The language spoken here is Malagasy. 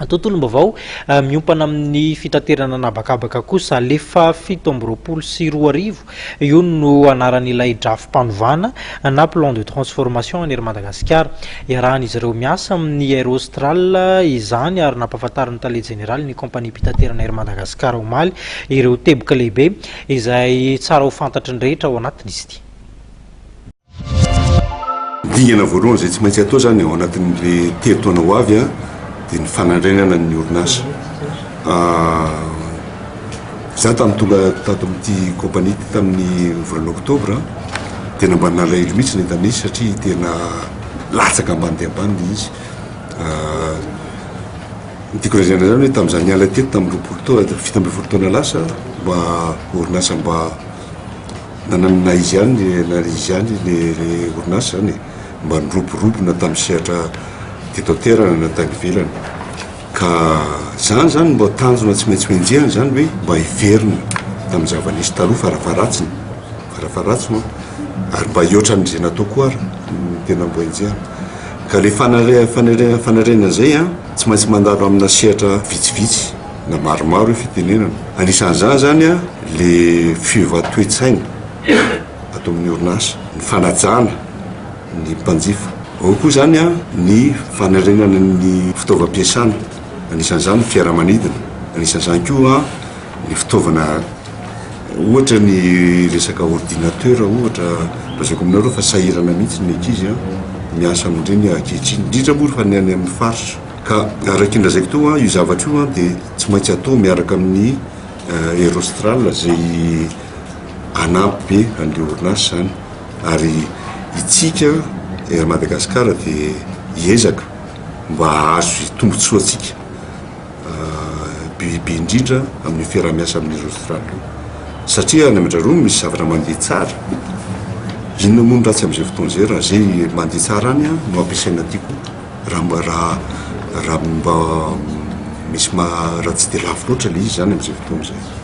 tontolom-baovao miompana amin'ny fitaterana anabakabaka kosa lefa 7 io no anaran'ilay drafo-panovana na plan de transformation any Madagasikara iarahan'izy ireo miasa amin'ny Aerostral izany ary nampahafantariny tale général ny kompania mpitaterana Madagasikara omaly ireo teboka lehibe izay tsara ho fantatry ny rehetra ao anatin'izy ity. Dingana voalohany zay tsy maintsy atao zany ao anatin'le telo-taona ho avy dia ny fanandrenana ny orinasa. Za tamin'ny tonga tato amin'ity kompania ity tamin'ny volana oktobra dia mba nalahelo mihitsy ny tamin'izy satria tena latsaka ambany dia ambany izy. Ny tiako lazaina zany hoe tamin'izany niala teto tamin'ny 20 taona lasa mba orinasa mba nananina izy ihany ny orinasa zany mba niroborobona tamin'ny sehatra teto-toerana na tany ivelany ka zany mba tanjona tsy maintsy menjehana zany hoe mba hiverina tamin'ny zava-nisy taloha farafaratsy ary mba hiotran'izay natao koa ary tena mba enjehana ka le fanarenana zay tsy maintsy mandalo amina sehatra vitsivitsy na maromaro hoe fitenenana anisan'izany zany le fiova-toetsaina atao amin'ny orinasa ny fanajana ny mpanjifa ao koa zany ny fanarenana ny fitaovam-piasana anisan'izany ny fiaramanidina anisan'izany koa ny fitaovana ohatra ny resaka ordinateur ohatra lazako aminareo fa sahirana mihitsy ny ankizy miasa amin'ireny ankehitriny indrindra moa fa ny any amin'ny faritra ka arakindrazaiko to io zavatra io dia tsy maintsy atao miaraka amin'ny Aerostral zay anampy be an'le orinasa zany ary itsika Madagasikara dia hiezaka mba azo tombotsoa atsika biby indrindra amin'ny fiarah-miasa amin'ny Aerostral satria ny amandraroa misy zavatra mandeha tsara inona moa ny ratsy amin'izay fotoana izay raha zay mandeha tsara any no ampiasaina tiako raha mba misy raha tsy dia lafo loatra le izy zany amin'izay fotoana izay.